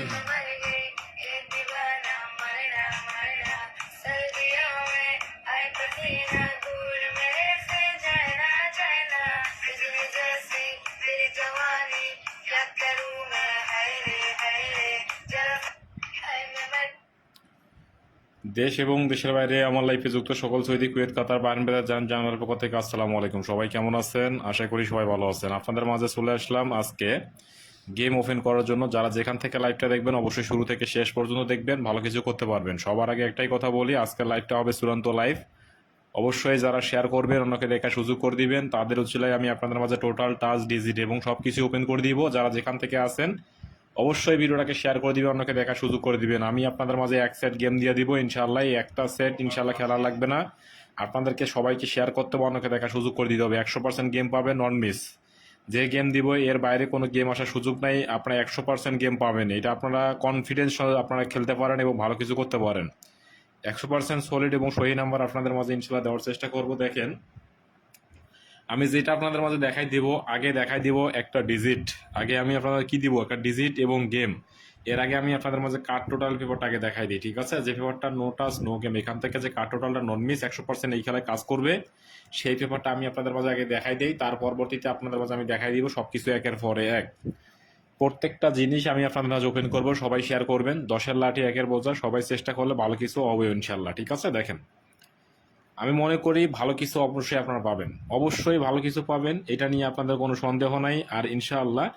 में मर गई ये दीवाना मरना मरना सर्दियों में आए पसीना दूर मेरे से जाना जाना तुझे जैसी तेरी जवानी क्या करूँ मैं हाय रे जरा हाय मैं मर দেশ এবং দেশের বাইরে আমার লাইফে যুক্ত সকল সৌদি কুয়েত কাতার বাহরাইন বেতার জানার পক্ষ থেকে আসসালামু আলাইকুম। সবাই কেমন আছেন? আশা করি সবাই ভালো আছেন। আপনাদের মাঝে চলে আসলাম আজকে গেম ওপেন করার জন্য। যারা যেখান থেকে লাইভটা দেখবেন অবশ্যই শুরু থেকে শেষ পর্যন্ত দেখবেন, ভালো কিছু করতে পারবেন। সবার আগে একটাই কথা বলি, আজকের লাইভটা হবে চূড়ান্ত লাইভ। অবশ্যই যারা শেয়ার করবেন, অন্যকে দেখার সুযোগ করে দিবেন, তাদের উচিলায় আমি আপনাদের মাঝে টোটাল টাচ ডিজিট এবং সব কিছু ওপেন করে দিব। যারা যেখান থেকে আসেন অবশ্যই ভিডিওটাকে শেয়ার করে দিবেন, অন্যকে দেখার সুযোগ করে দিবেন। আমি আপনাদের মাঝে এক সেট গেম দিয়ে দিব ইনশাআল্লাহ। এই একটা সেট ইনশাআল্লাহ খেলা লাগবে না, আপনাদেরকে সবাইকে শেয়ার করতে হবে, অন্যকে দেখার সুযোগ করে দিতে হবে। 100% গেম পাবেন, নন মিস। যে গেম দিব এর বাইরে কোনো গেম আসার সুযোগ নাই, আপনারা 100% গেম পাবেন। এটা আপনারা কনফিডেন্স আপনারা খেলতে পারেন এবং ভালো কিছু করতে পারেন। 100% সলিড এবং সহি নাম্বার আপনাদের মাঝে ইনশাআল্লাহ দেওয়ার চেষ্টা করব। দেখেন আমি যেটা আপনাদের মাঝে দেখাই দিব, আগে দেখাই দিব একটা ডিজিট। আগে আমি আপনাদের কি দিব, একটা ডিজিট এবং গেম। এর আগে আমি আপনাদের মাঝে কার্ড টোটাল পেপারটা আগে দেখাই দিই, ঠিক আছে? যে পেপারটা নো টাচ নো গেম, এখান থেকে যে কার্ড টোটালটা নন মিস 100% এই খেলায় কাজ করবে, সেই পেপারটা আমি আপনাদের মাঝে আগে দেখাই দিই। তার পরবর্তীতে আপনাদের মাঝে আমি দেখাই দিব সবকিছু একের পরে এক। প্রত্যেকটা জিনিস আমি আপনাদের মাঝে ওপেন করবো, সবাই শেয়ার করবেন। 10-এর লাঠি 1-এর বোঝা, সবাই চেষ্টা করলে ভালো কিছু হবে ইনশাল্লাহ, ঠিক আছে? দেখেন আমি মনে করি ভালো কিছু অবশ্যই আপনারা পাবেন, অবশ্যই ভালো কিছু পাবেন, এটা নিয়ে আপনাদের কোনো সন্দেহ নাই। আর ইনশাআল্লাহ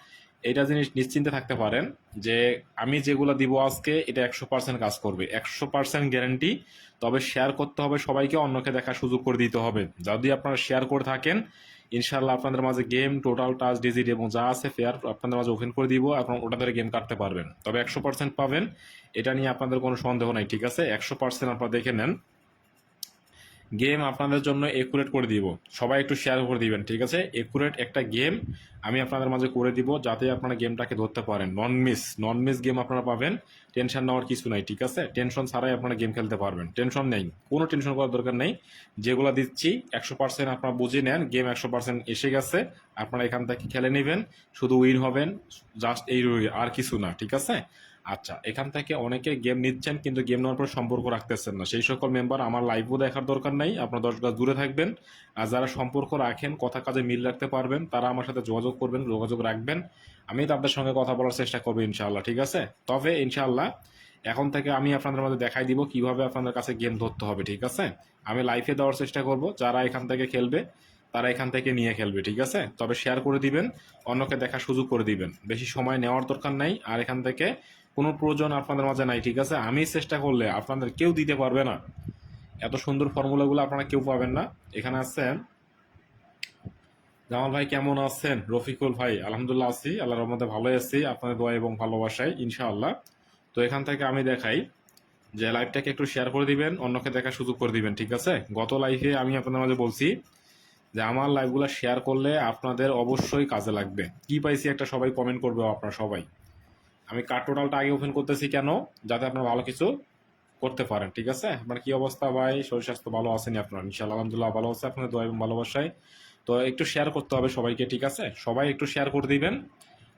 এটা জিনিস নিশ্চিন্তে থাকতে পারেন যে আমি যেগুলো দিব আজকে এটা 100% কাজ করবে, 100% গ্যারান্টি। তবে শেয়ার করতে হবে সবাইকে, অন্যকে দেখার সুযোগ করে দিতে হবে। যদি আপনারা শেয়ার করে থাকেন ইনশাআল্লাহ আপনাদের মাঝে গেম টোটাল টাচ ডিজিট এবং যা আছে ফেয়ার আপনাদের মাঝে ওপেন করে দিব, আপনারা ওটা ধরে গেম কাটতে পারবেন। তবে 100% পাবেন, এটা নিয়ে আপনাদের কোনো সন্দেহ নাই, ঠিক আছে? 100% আপনারা দেখে নেন। গেম আপনাদের জন্য একুরেট করে দিব, সবাই একটু শেয়ার করে দিবেন, ঠিক আছে? একুরেট একটা গেম আমি আপনাদের মাঝে করে দিব, যাতে আপনারা গেমটাকে ধরতে পারেন। নন মিস গেম আপনারা পাবেন, টেনশন নেওয়ার কিছু নাই, ঠিক আছে? টেনশন ছাড়াই আপনারা গেম খেলতে পারবেন, টেনশন নেই, কোনো টেনশন করার দরকার নেই। যেগুলো দিচ্ছি 100% আপনারা বুঝে নেন, গেম 100% এসে গেছে, আপনারা এখান থেকে খেলে নেবেন, শুধু উইন হবেন, জাস্ট এই আর কিছু না, ঠিক আছে? আচ্ছা, এখান থেকে অনেকে গেম নিচ্ছেন কিন্তু গেম নেওয়ার পর সম্পর্ক রাখতেছেন না, সেই সকল মেম্বার আমার লাইভও দেখার দরকার নাই, আপনার 10 গজ দূরে থাকবেন। আর যারা সম্পর্ক রাখেন, কথা কাজে মিল রাখতে পারবেন, তারা আমার সাথে যোগাযোগ করবেন, যোগাযোগ রাখবেন, আমি তাদের সঙ্গে কথা বলার চেষ্টা করবো ইনশাআল্লাহ, ঠিক আছে? তবে ইনশাআল্লাহ এখন থেকে আমি আপনাদের মধ্যে দেখাই দিব কিভাবে আপনাদের কাছে গেম ধরতে হবে, ঠিক আছে? আমি লাইভে দেওয়ার চেষ্টা করব, যারা এখান থেকে খেলবে তারা এখান থেকে নিয়ে খেলবে, ঠিক আছে? তবে শেয়ার করে দিবেন, অন্যকে দেখার সুযোগ করে দিবেন, বেশি সময় নেওয়ার দরকার নাই। আর এখান থেকে কোনো প্রয়োজন আপনাদের মাঝে নাই, ঠিক আছে? আমি চেষ্টা করলে আপনাদের কেউ দিতে পারবে না, এত সুন্দর ফর্মুলাগুলো আপনারা কেউ পাবেন না। এখানে আছেন জামাল ভাই, কেমন আছেন? রফিকুল ভাই, আলহামদুলিল্লাহ আছি, আল্লাহর রহমতে ভালোই আছি, আপনাদের দোয়া এবং ভালোবাসায় ইনশাআল্লাহ। তো এখান থেকে আমি দেখাই যে লাইভটাকে একটু শেয়ার করে দিবেন, অন্যকে দেখার সুযোগ করে দিবেন, ঠিক আছে? গত লাইভে আমি আপনাদের মাঝে বলছি যে আমার লাইভগুলো শেয়ার করলে আপনাদের অবশ্যই কাজে লাগবে। কি পাইছি একটা সবাই কমেন্ট করবে আপনারা সবাই। আমি কার্ড টোটালটা আগে ওপেন করতেছি কেন, যাতে আপনারা ভালো কিছু করতে পারেন, ঠিক আছে? আপনার কি অবস্থা ভাই? শরীর স্বাস্থ্য ভালো আছেন আপনার? ইনশাআল্লাহ আলহামদুলিল্লাহ ভালো আছে, আপনাদের দোয়া এবং ভালোবাসায়। তো একটু শেয়ার করতে হবে সবাইকে, ঠিক আছে? সবাই একটু শেয়ার করে দিবেন।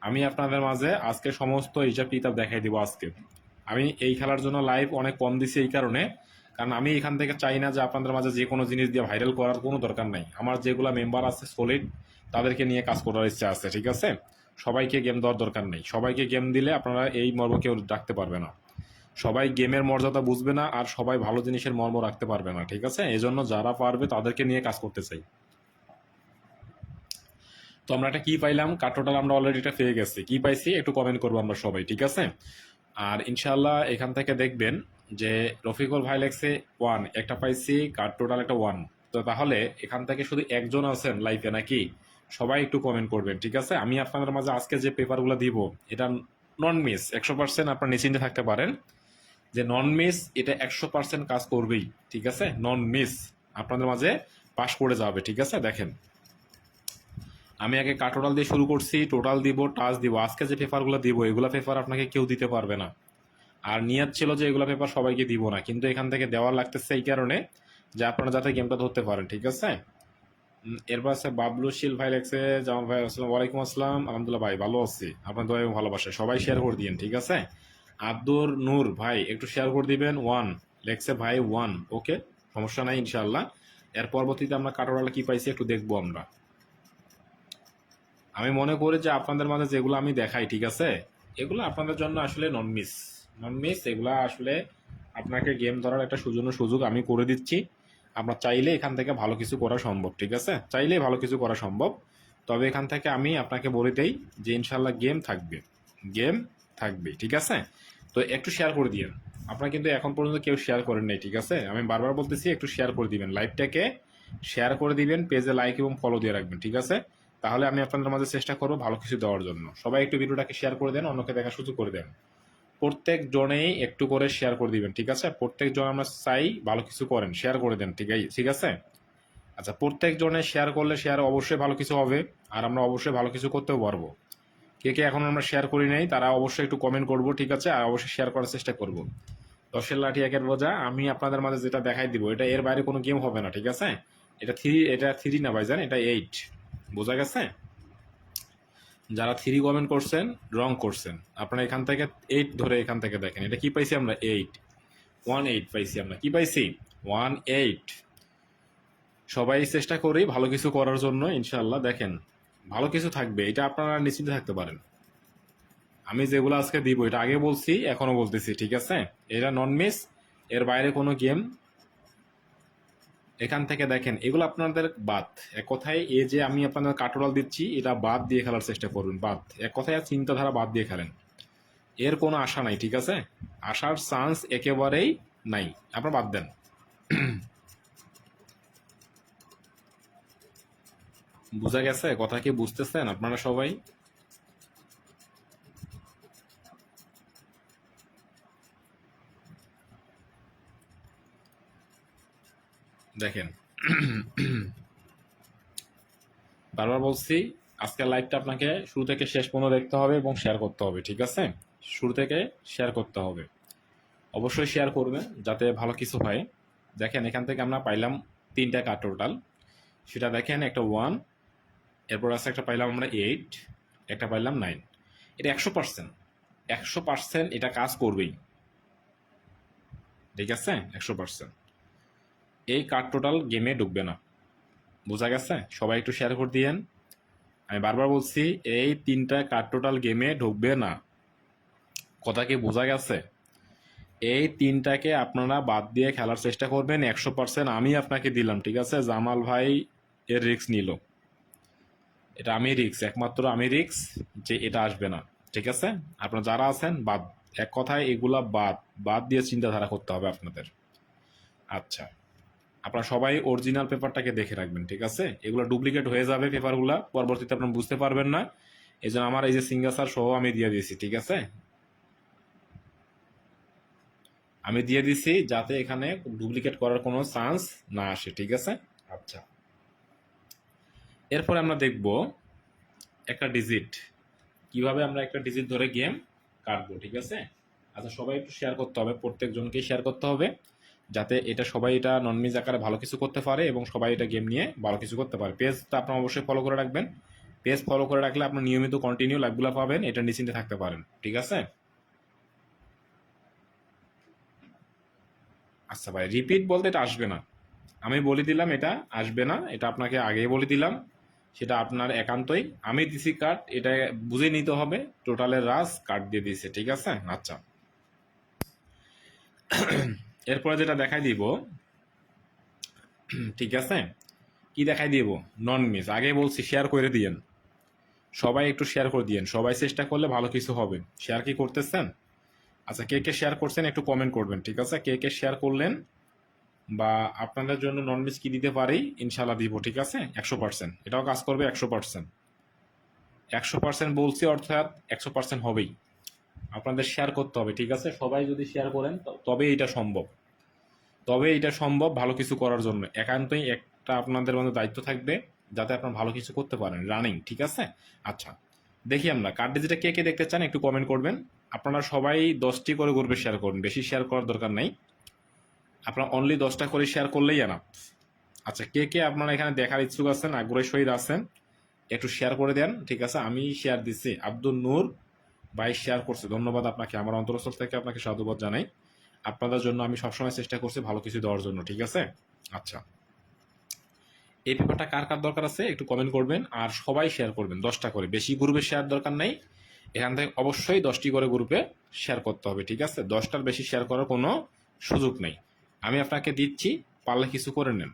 আমি আপনাদের মাঝে আজকে সমস্ত হিসাব কিতাব দেখাই দিব। আজকে আমি এই খেলার জন্য লাইভ অনেক কম দিছি এই কারণে, কারণ আমি এখান থেকে চাই না যে আপনাদের মাঝে যে কোনো জিনিস দিয়ে ভাইরাল করার কোনো দরকার নাই। আমার যেগুলো মেম্বার আছে সলিড, তাদেরকে নিয়ে কাজ করার ইচ্ছা আছে, ঠিক আছে? সবাইকে গেম দেওয়ার দরকার নেই, সবাইকে গেম দিলে আপনারা এই মর্ম কেউ রাখতে পারবে না, সবাই গেমের মর্যাদা বুঝবে না, আর সবাই ভালো জিনিসের মর্ম রাখতে পারবে না, ঠিক আছে? এই জন্য যারা পারবে তাদেরকে নিয়ে কাজ করতে চাই। তো আমরা একটা কি পাইলাম, কার্ড টোটাল আমরা অলরেডি এটা পেয়ে গেছি। কি পাইছি একটু কমেন্ট করবো আমরা সবাই, ঠিক আছে? আর ইনশাআল্লাহ এখান থেকে দেখবেন যে রফিকুল ভাই লেখছে 1, একটা পাইছি, কার্ড টোটাল একটা 1। তো তাহলে এখান থেকে শুধু একজন আছেন লাইফে নাকি? সবাই একটু কমেন্ট করবেন, ঠিক আছে? আমি আপনাদের মাঝে আজকে যে পেপারগুলো দিব এটা নন মিস, 100% আপনার নিশ্চিন্তে থাকতে পারেন যে নন মিস এটা 100% কাজ করবেই, ঠিক আছে? নন মিস আপনাদের মাঝে পাস করে যাবে, ঠিক আছে? দেখেন আমি আগে কার্ড টোটাল দিয়ে শুরু করছি, টোটাল দিব, টাচ দিব। আজকে যে পেপারগুলো দিব এগুলো পেপার আপনাকে কেউ দিতে পারবে না। আর নিয়ত ছিল যে এগুলো পেপার সবাইকে দিব না, কিন্তু এখান থেকে দেওয়ার লাগতেছে এই কারণে যে আপনারা যাতে গেমটা ধরতে পারেন, ঠিক আছে? এরপর আছে বাবলু শীল ভাই লেখছে, জামাল ভাই আসসালাম ওয়ালাইকুম আসসালাম, আলহামদুলিল্লাহ ভাই ভালো আছি, আপনার দোয়া এবং ভালোবাসা, সবাই শেয়ার করে দিন, ঠিক আছে? আব্দুর নূর ভাই একটু শেয়ার করে দিবেন। ওয়ান লেখছে ভাই, ওয়ান। ওকে, সমস্যা নাই ইনশাল্লাহ। এর পরবর্তীতে আমরা কাটোয়ালা কি পাইছি একটু দেখবো আমরা। আমি মনে করি যে আপনাদের মাঝে যেগুলো আমি দেখাই, ঠিক আছে, এগুলো আপনাদের জন্য আসলে নন মিস এগুলা আসলে আপনাকে গেম ধরার একটা সুযোগ আমি করে দিচ্ছি। আপনার চাইলে এখান থেকে ভালো কিছু করা সম্ভব, ঠিক আছে, চাইলেই ভালো কিছু করা সম্ভব। তবে এখান থেকে আমি আপনাকে বলে দেই যে ইনশাল্লাহ গেম থাকবে, ঠিক আছে। তো একটু শেয়ার করে দিন। আপনারা কিন্তু এখন পর্যন্ত কেউ শেয়ার করেন নাই, ঠিক আছে, আমি বারবার বলতেছি একটু শেয়ার করে দিবেন, লাইভটাকে শেয়ার করে দিবেন, পেজে লাইক এবং ফলো দিয়ে রাখবেন, ঠিক আছে। তাহলে আমি আপনাদের মাঝে চেষ্টা করবো ভালো কিছু দেওয়ার জন্য। সবাই একটু ভিডিওটাকে শেয়ার করে দেন, অন্যকে দেখার সুযোগ করে দেন। প্রত্যেক জনেই একটু করে শেয়ার করে দিবেন, ঠিক আছে। প্রত্যেক জন আমরা চাই ভালো কিছু করেন, শেয়ার করে দেন, ঠিক আছে। আচ্ছা, প্রত্যেক জনে শেয়ার করলে শেয়ার অবশ্যই ভালো কিছু হবে, আর আমরা অবশ্যই ভালো কিছু করতেও পারবো। কে কে এখন আমরা শেয়ার করি নাই তারা অবশ্যই একটু কমেন্ট করবো, ঠিক আছে, আর অবশ্যই শেয়ার করার চেষ্টা করব। 10-এর লাঠি 1-এর বোঝা আমি আপনাদের মাঝে যেটা দেখাই দিব, এটা এর বাইরে কোনো গেম হবে না, ঠিক আছে। এটা থ্রি না ভাইজান, এটা 8। বোঝা গেছে? যারা 3 কমেন্ট করছেন রং করছেন। আপনারা এখান থেকে 8 ধরে এখান থেকে দেখেন, এটা কি পাইছি আমরা? 1-8 পাইছি আমরা। কি পাইছি? 1-8। সবাই চেষ্টা করি ভালো কিছু করার জন্য, ইনশাল্লাহ দেখেন ভালো কিছু থাকবে, এটা আপনারা নিশ্চিন্তে থাকতে পারেন। আমি যেগুলো আজকে দিব এটা আগে বলছি, এখনো বলতেছি, ঠিক আছে। এটা নন মিস, এর বাইরে কোনো গেম। এখান থেকে দেখেন এগুলো আপনাদের বাদ। এক কথায় এই যে আমি আপনাদের কাটোরাল দিচ্ছি, এটা বাদ দিয়ে খেলার চেষ্টা করবেন, বাদ। এক কথায় চিন্তাধারা বাদ দিয়ে খেলেন, এর কোনো আশা নাই, ঠিক আছে। আসার চান্স একেবারেই নাই, আপনারা বাদ দেন। বুঝা গেছে কথা? কি বুঝতেছেন আপনারা সবাই? দেখেন, বারবার বলছি আজকের লাইভটা আপনাকে শুরু থেকে শেষ পর্যন্ত দেখতে হবে এবং শেয়ার করতে হবে, ঠিক আছে। শুরু থেকে শেয়ার করতে হবে, অবশ্যই শেয়ার করবেন যাতে ভালো কিছু হয়। দেখেন এখান থেকে আমরা পাইলাম 3টা কার্ড টোটাল, সেটা দেখেন একটা 1, এরপর আছে একটা পাইলাম আমরা 8, একটা পাইলাম 9। এটা 100% এটা কাজ করবেই, ঠিক আছে, 100%। এই কার্ড টোটাল গেমে ঢুকবে না, বোঝা গেছে? সবাই একটু শেয়ার করে দিয়েন। আমি বারবার বলছি এই 3টা কার্ড টোটাল গেমে ঢুকবে না, কথা কি বোঝা গেছে? এই 3টাকে আপনারা বাদ দিয়ে খেলার চেষ্টা করবেন 100%। আমি আপনাকে দিলাম, ঠিক আছে। জামাল ভাই এর রিস্ক নিল, এটা আমি রিস্ক, একমাত্র আমি রিস্ক যে এটা আসবে না, ঠিক আছে। আপনারা যারা আছেন বাদ, এক কথায় এগুলা বাদ বাদ দিয়ে চিন্তাধারা করতে হবে আপনাদের। আচ্ছা, আপনারা সবাই অরিজিনাল পেপারটাকে দেখে রাখবেন, ঠিক আছে। এগুলো ডুপ্লিকেট হয়ে যাবে পেপারগুলা, পরবর্তীতে আপনারা বুঝতে পারবেন না। এই জন্য আমার এই যে সিঙ্গাসার সহ আমি দিয়ে দিয়েছি, ঠিক আছে, আমি দিয়ে দিছি যাতে এখানে ডুপ্লিকেট করার কোনো চান্স না আসে, ঠিক আছে। আচ্ছা, এরপরে আমরা দেখব একটা ডিজিট, কিভাবে আমরা একটা ডিজিট ধরে গেম কাটবো, ঠিক আছে। আচ্ছা, সবাই একটু শেয়ার করতে হবে, প্রত্যেকজনকে শেয়ার করতে হবে যাতে এটা সবাই এটা ননমিজ আকারে ভালো কিছু করতে পারে এবং সবাই এটা গেম নিয়ে ভালো কিছু করতে পারে। পেজটা আপনারা অবশ্যই ফলো করে রাখবেন, পেজ ফলো করে রাখলে আপনার নিয়মিত কন্টিনিউ লাইভগুলো পাবেন, এটা নিশ্চিন্তে থাকতে পারেন, ঠিক আছে। আচ্ছা ভাই, রিপিট বলতে এটা আসবে না, আমি বলে দিলাম এটা আসবে না, এটা আপনাকে আগেই বলে দিলাম, সেটা আপনার একান্তই। আমি দিছি কার্ড, এটা বুঝে নিতে হবে, টোটালের রাজ কার্ড দিয়ে দিয়েছে, ঠিক আছে। আচ্ছা, এরপরে যেটা দেখাই দিব, ঠিক আছে, কি দেখাই দিব? নন মিস। আগে বলছি শেয়ার করে দিয়েন, সবাই একটু শেয়ার করে দিয়েন, সবাই চেষ্টা করলে ভালো কিছু হবে। শেয়ার কি করতেছেন? আচ্ছা, কে কে শেয়ার করছেন একটু কমেন্ট করবেন, ঠিক আছে। কে কে শেয়ার করলেন বা আপনাদের জন্য নন মিস কি দিতে পারি ইনশাল্লাহ দিব, ঠিক আছে। 100% এটাও কাজ করবে, 100% বলছি, অর্থাৎ 100% হবেই। আপনাদের শেয়ার করতে হবে, ঠিক আছে। সবাই যদি শেয়ার করেন তবে এটা সম্ভব ভালো কিছু করার জন্য। একান্তই একটা আপনাদের মধ্যে দায়িত্ব থাকবে যাতে আপনারা ভালো কিছু করতে পারেন রানিং, ঠিক আছে। আচ্ছা, দেখি আমরা কার্ড ডিজিটে কে কে দেখতে চান একটু কমেন্ট করবেন। আপনারা সবাই 10টি করে গ্রুপে শেয়ার করুন, বেশি শেয়ার করার দরকার নাই, আপনারা অনলি 10টা করে শেয়ার করলেই এনাফ। আচ্ছা, কে কে আপনারা এখানে দেখার ইচ্ছুক আছেন, আগ্রহী সহিত আছেন, একটু শেয়ার করে দেন, ঠিক আছে। আমি শেয়ার দিচ্ছি, আব্দুল নূর ভাই শেয়ার করছে, ধন্যবাদ আপনাকে, আমার অন্তরস্থল থেকে আপনাকে সাধুবাদ জানাই। আপনাদের জন্য আমি সবসময় চেষ্টা করছি ভালো কিছু দেওয়ার জন্য, ঠিক আছে? আচ্ছা, এই পেপারটা কার কার দরকার আছে একটু কমেন্ট করবেন, আর সবাই শেয়ার করবেন 10টা করে, বেশি গ্রুপে শেয়ার দরকার নাই। এখান থেকে অবশ্যই 10টি করে গ্রুপে শেয়ার করতে হবে, ঠিক আছে? 10টার বেশি শেয়ার করার কোনো সুযোগ নেই। আমি আপনাকে দিচ্ছি, পারলে কিছু করে নেন।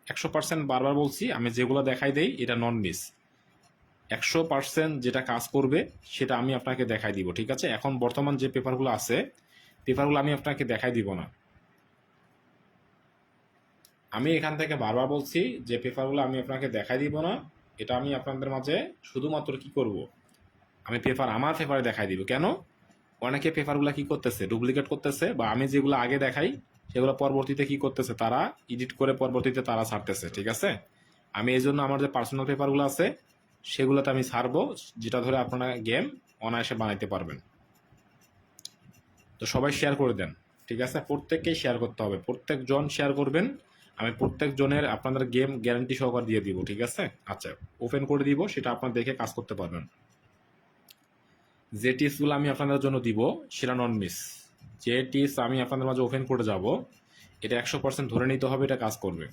100% বারবার বলছি, আমি যেগুলো দেখাই দেই এটা নন মিস। 100% যেটা কাজ করবে সেটা আমি আপনাকে দেখাই দিব, ঠিক আছে? এখন বর্তমান যে পেপারগুলো আছে, পেপারগুলো আমি আপনাকে দেখাই দিব না। আমি এখান থেকে বারবার বলছি যে পেপারগুলো আমি আপনাকে দেখাই দিব না। এটা আমি আপনাদের মাঝে শুধুমাত্র কি করব, আমি পেপার আমার পেপারে দেখাই দিব। কেন? অনেকে পেপারগুলো কি করতেছে, ডুপ্লিকেট করতেছে, বা আমি যেগুলো আগে দেখাই সেগুলো পরবর্তীতে কি করতেছে, তারা এডিট করে পরবর্তীতে তারা ছাড়তেছে, ঠিক আছে? আমি এই জন্য আমার যে পার্সোনাল পেপারগুলো আছে সেগুলোতে আমি ছাড়বো, যেটা ধরে আপনারা গেম অনায়াসে বানাইতে পারবেন। তো সবাই শেয়ার করে দেন, ঠিক আছে? প্রত্যেককেই শেয়ার করতে হবে, প্রত্যেকজন শেয়ার করবেন। আমি প্রত্যেকজনের আপনাদের গেম গ্যারান্টি সহকারে দিয়ে দিব, ঠিক আছে? আচ্ছা, ওপেন করে দিব, সেটা আপনারা দেখে কাজ করতে পারবেন। যে টিপসগুলো আমি আপনাদের জন্য দিব সেটা নন মিস। যে টিপস আমি আপনাদের মাঝে ওপেন করে যাব, এটা 100% ধরে নিতে হবে এটা কাজ করবে।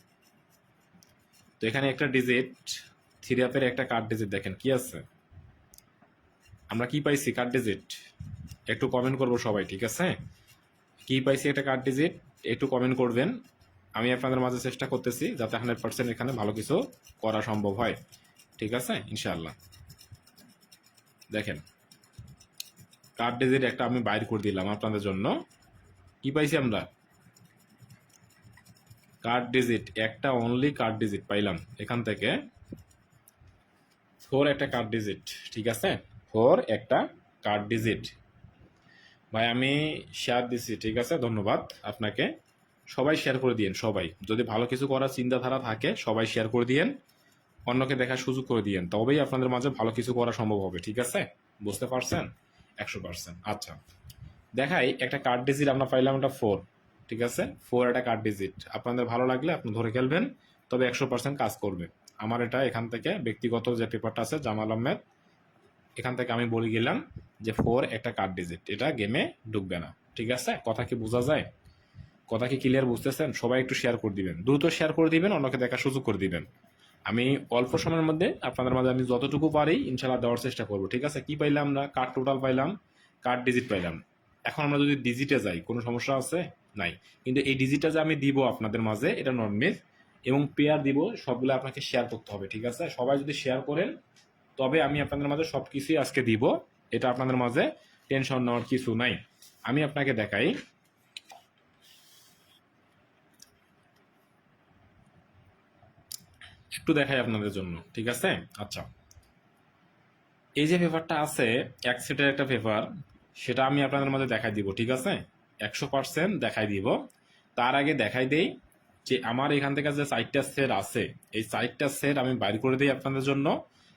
তো এখানে একটা ডিজিট, থ্রি আপের একটা কার্ড ডিজিট দেখেন কি আছে, আমরা কি পাইছি কার্ড ডিজিট, একটু কমেন্ট করবো সবাই, ঠিক আছে? কি পাইছি একটা কার্ড ডিজিট, একটু কমেন্ট করবেন। আমি আপনাদের মাঝে চেষ্টা করতেছি যাতে 100% এখানে ভালো কিছু করা সম্ভব হয়, ঠিক আছে? ইনশাআল্লাহ। দেখেন কার্ড ডিজিট একটা আমি বাইর করে দিলাম আপনাদের জন্য। কি পাইছি আমরা? কার্ড ডিজিট একটা, অনলি কার্ড ডিজিট পাইলাম এখান থেকে। 4 একটা কার্ড ডিজিট, ঠিক আছে? 4 একটা কার্ড ডিজিট। ভাই আমি শেয়ার দিছি, ঠিক আছে? ধন্যবাদ আপনাকে। সবাই শেয়ার করে দিয়েন, সবাই যদি ভালো কিছু করার চিন্তাধারা থাকে সবাই শেয়ার করে দিয়েন, অন্যকে দেখার সুযোগ করে দিয়েন, তবেই আপনাদের মাঝে ভালো কিছু করা সম্ভব হবে, ঠিক আছে? বুঝতে পারছেন? 100%। আচ্ছা, দেখাই একটা কার্ড ডিজিট আমরা পাইলাম, একটা 4, ঠিক আছে? 4 একটা কার্ড ডিজিট, আপনাদের ভালো লাগলে আপনি ধরে খেলবেন, তবে 100% কাজ করবে। আমার এটা এখান থেকে ব্যক্তিগত যে পেপারটা আছে জামাল আহমেদ, এখান থেকে আমি বলে গেলাম যে 4 একটা কার্ড ডিজিট, এটা গেমে ঢুকবে না, ঠিক আছে? কথা কি বোঝা যায়? কথা কি ক্লিয়ার বুঝতেছেন? সবাই একটু শেয়ার করে দিবেন, দ্রুত শেয়ার করে দিবেন, অন্যকে দেখার সুযোগ করে দিবেন। আমি অল্প সময়ের মধ্যে আপনাদের মাঝে আমি যতটুকু পারি ইনশাল্লাহ দেওয়ার চেষ্টা করবো, ঠিক আছে? কি পাইলাম আমরা? কার্ড টোটাল পাইলাম, কার্ড ডিজিট পাইলাম। এখন আমরা যদি ডিজিটে যাই, কোনো সমস্যা আছে? নাই। কিন্তু এই ডিজিটটা যে আমি দিব আপনাদের মাঝে এটা নন মিস, এবং পেয়ার দিব, সবগুলো আপনাকে শেয়ার করতে হবে, ঠিক আছে? সবাই যদি শেয়ার করেন তবে আমি আপনাদের মাঝে সব কিছুই আজকে দিব, এটা আপনাদের মাঝে টেনশন নেওয়ার কিছু নাই। আমি আপনাকে দেখাই, একটু দেখাই আপনাদের জন্য, ঠিক আছে? আচ্ছা, এই যে পেপারটা আছে এক সেটের একটা পেপার, সেটা আমি আপনাদের মাঝে দেখাই দিব, ঠিক আছে? 100% দেখাই দিব। তার আগে দেখাই দেই যে আমার এখান থেকে যে 4টা সেট আছে, এই 4টা সেট আমি বাইর করে দিই আপনাদের জন্য,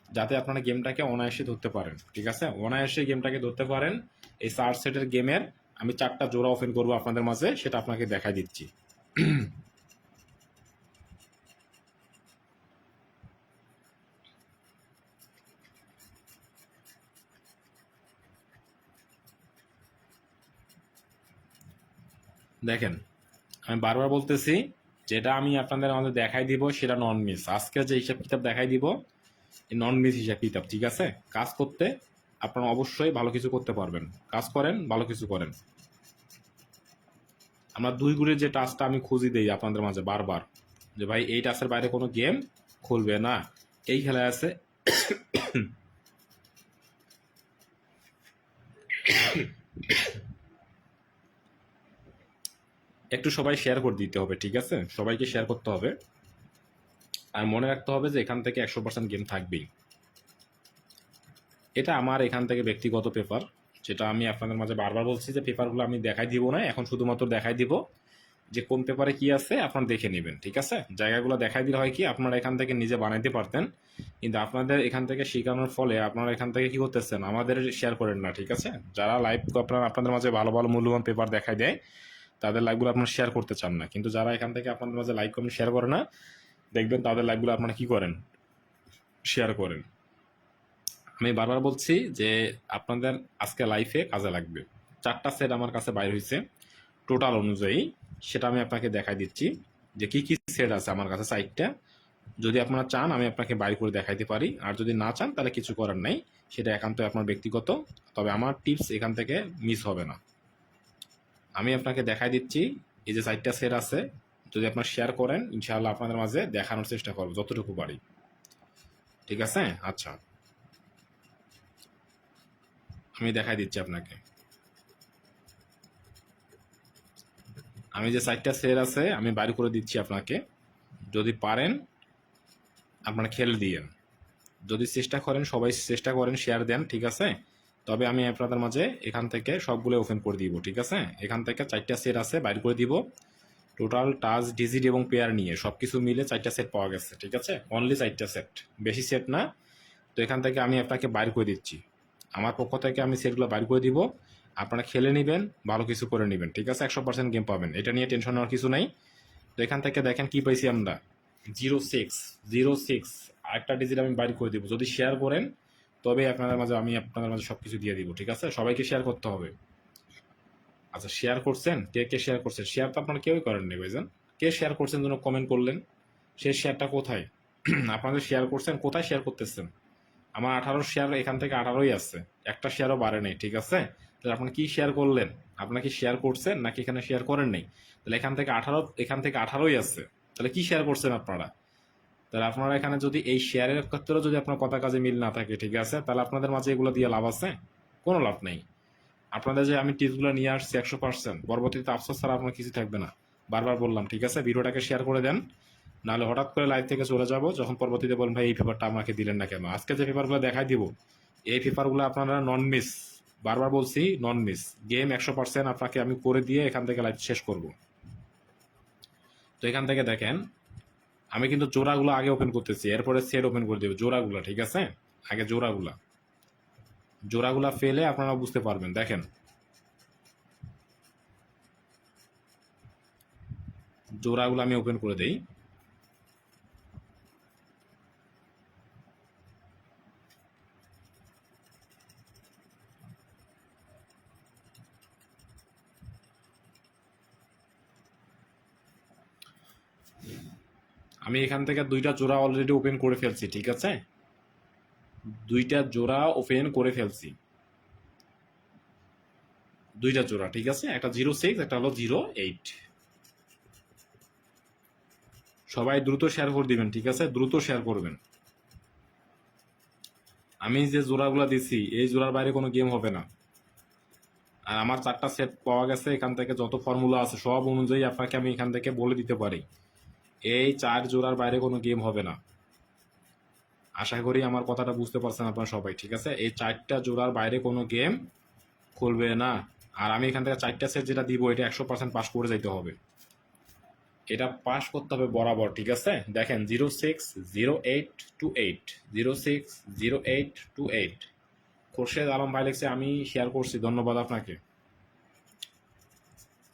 যাতে আপনারা গেমটাকে অনায়াসে ধরতে পারেন, ঠিক আছে? অনায়াসে গেমটাকে ধরতে পারেন। এই 4 সেটের গেমের আমি 4টা জোড়া ওপেন করবো আপনাদের মাঝে, সেটা আপনাকে দেখাই দিচ্ছি। দেখেন, আমি বারবার বলতেছি, যেটা আমি আপনাদের মাঝে দেখাই দিব সেটা নন মিস। আজকে যে হিসাব কিতাব দেখাই দিব এই নন মিস হিসাব কিতাব, ঠিক আছে? কাজ করতে আপনারা অবশ্যই ভালো কিছু করতে পারবেন, কাজ করেন, ভালো কিছু করেন। আমরা 2 গুণের যে টাচটা আমি খুঁজি দেই আপনাদের মাঝে বারবার, যে ভাই এই টাচের বাইরে কোনো গেম খুলবে না, এই খেলায় আছে। একটু সবাই শেয়ার করে দিতে হবে, ঠিক আছে? সবাইকে শেয়ার করতে হবে, আর মনে রাখতে হবে যে এখান থেকে 100% গেম থাকবেই। এটা আমার এখান থেকে ব্যক্তিগত পেপার, যেটা আমি আপনাদের মাঝে বারবার বলছি যে পেপারগুলো আমি দেখাই দিব না, এখন শুধুমাত্র দেখাই দিব যে কোন পেপারে কি আছে আপনারা দেখে নেবেন, ঠিক আছে? জায়গাগুলো দেখাই দিলে হয় কি আপনারা এখান থেকে নিজে বানাইতে পারতেন, কিন্তু আপনাদের এখান থেকে শেখানোর ফলে আপনারা এখান থেকে কি করতেছেন, আমাদের শেয়ার করেন না, ঠিক আছে? যারা লাইভ আপনারা আপনাদের মাঝে ভালো ভালো মূল্যবান পেপার দেখাই দেয় তাদের লাইভগুলো আপনারা শেয়ার করতে চান না, কিন্তু যারা এখান থেকে আপনাদের মাঝে লাইক কমেন্ট শেয়ার করে না, দেখবেন তাদের লাইভগুলো আপনারা কি করেন, শেয়ার করেন। আমি বারবার বলছি যে আপনাদের আজকে লাইফে কাজে লাগবে। 4টা সেট আমার কাছে বাইর হয়েছে টোটাল অনুযায়ী, সেটা আমি আপনাকে দেখাই দিচ্ছি যে কি কি সেট আছে আমার কাছে 4টা। যদি আপনারা চান আমি আপনাকে বাইর করে দেখাইতে পারি, আর যদি না চান তাহলে কিছু করার নাই, সেটা একান্ত আপনার ব্যক্তিগত। তবে আমার টিপস এখান থেকে মিস হবে না। আমি আপনাকে দেখাই দিচ্ছি এই যে 4টা সেট আছে, যদি আপনারা শেয়ার করেন ইনশাআল্লাহ আপনাদের মাঝে দেখানোর চেষ্টা করব যতটুকু পারি। ঠিক আছে? আচ্ছা, আমি দেখাই দিচ্ছি আপনাকে। আমি যে 4টা সেট আছে আমি বাইর করে দিচ্ছি আপনাকে, যদি পারেন আপনারা খেলে দিয়েন, যদি চেষ্টা করেন, সবাই চেষ্টা করেন, শেয়ার দেন, ঠিক আছে? তবে আমি আপনাদের মাঝে এখান থেকে সবগুলো ওপেন করে দিব, ঠিক আছে? এখান থেকে 4টা সেট আছে বাইর করে দিব, টোটাল টাচ ডিজিট এবং পেয়ার নিয়ে সব কিছু মিলে 4টা সেট পাওয়া গেছে, ঠিক আছে? অনলি 4টা সেট, বেশি সেট না। তো এখান থেকে আমি আপনাকে বাইর করে দিচ্ছি, আমার পক্ষ থেকে আমি সেটগুলো বাইর করে দিব, আপনারা খেলে নেবেন, ভালো কিছু করে নেবেন, ঠিক আছে? 100% গেম পাবেন, এটা নিয়ে টেনশন নেওয়ার কিছু নাই। তো এখান থেকে দেখেন কি পাইছি আমরা, 06 আরেকটা ডিজিট আমি বাইর করে দিব, যদি শেয়ার করেন তবে আপনাদের মাঝে আমি আপনাদের মাঝে সব কিছু দিয়ে দিব, ঠিক আছে? সবাইকে শেয়ার করতে হবে। আচ্ছা, শেয়ার করছেন? কে কে শেয়ার করছেন? শেয়ার তো আপনারা কেউই করেননি ভাইজান। কে শেয়ার করছেন যেন কমেন্ট করলেন, সেই শেয়ারটা কোথায়? আপনাদের শেয়ার করছেন, কোথায় শেয়ার করতেছেন? আমার 18 শেয়ার, এখান থেকে 18ই আছে, একটা শেয়ারও বাড়ে নেই, ঠিক আছে? তাহলে আপনারা কি শেয়ার করলেন? আপনারা কি শেয়ার করছেন নাকি এখানে শেয়ার করেন নাই? তাহলে এখান থেকে 18ই আছে, তাহলে কি শেয়ার করছেন আপনারা? তাহলে আপনারা এখানে যদি এই শেয়ারের ক্ষেত্রেও যদি আপনার কথা কাজে মিল না থাকে, ঠিক আছে, তাহলে আপনাদের মাঝে এগুলো দিয়ে লাভ আছে? কোনো লাভ নেই। আপনাদের যে আমি টিপসগুলো নিয়ে আসছি 100%, পরবর্তীতে আফসোস ছাড়া আপনার কিছু থাকবে না। বারবার বললাম, ঠিক আছে? ভিডিওটাকে শেয়ার করে দেন, নাহলে হঠাৎ করে লাইভ থেকে চলে যাব, যখন পরবর্তীতে বলেন ভাই এই পেপারটা আমাকে দিলেন না কেন? আজকে যে পেপারগুলো দেখাই দিব, এই পেপারগুলো আপনারা নন মিস, বারবার বলছি নন মিস, গেম 100% আপনাকে আমি করে দিয়ে এখান থেকে লাইভ শেষ করব। তো এখান থেকে দেখেন, আমি কিন্তু জোড়াগুলো আগে ওপেন করতেছি, এরপরে সেট ওপেন করে দেবো জোড়াগুলো, ঠিক আছে? আগে জোড়াগুলা ফেলে আপনারা বুঝতে পারবেন। দেখেন, জোড়াগুলো আমি ওপেন করে দেই। আমি এখান থেকে 2টা জোড়া অলরেডি ওপেন করে ফেলছি, ঠিক আছে? 2টা জোড়া ওপেন করে ফেলছি, 2টা জোড়া, ঠিক আছে? একটা 06, একটা হলো 08। সবাই দ্রুত শেয়ার করে দিবেন, ঠিক আছে? দ্রুত শেয়ার করবেন। আমি যে জোড়াগুলো দিছি এই জোড়ার বাইরে কোনো গেম হবে না। আর আমার 4টা সেট পাওয়া গেছে, এখান থেকে যত ফর্মুলা আছে সব অনুযায়ী আপনাকে আমি এখান থেকে বলে দিতে পারি, এই 4 জোড়ার বাইরে কোনো গেম হবে না। আশা করি আমার কথাটা বুঝতে পারছেন আপনারা সবাই, ঠিক আছে? এই 4টা জোড়ার বাইরে কোনো গেম খুলবে না। আর আমি এখান থেকে 4টা সেট যেটা দিব এটা 100% পাস করে যাইতে হবে, এটা পাস করতে হবে বরাবর, ঠিক আছে? দেখেন 060828, 060828 খোরশেদ আলম ভাই লিখছে, আমি শেয়ার করছি, ধন্যবাদ আপনাকে।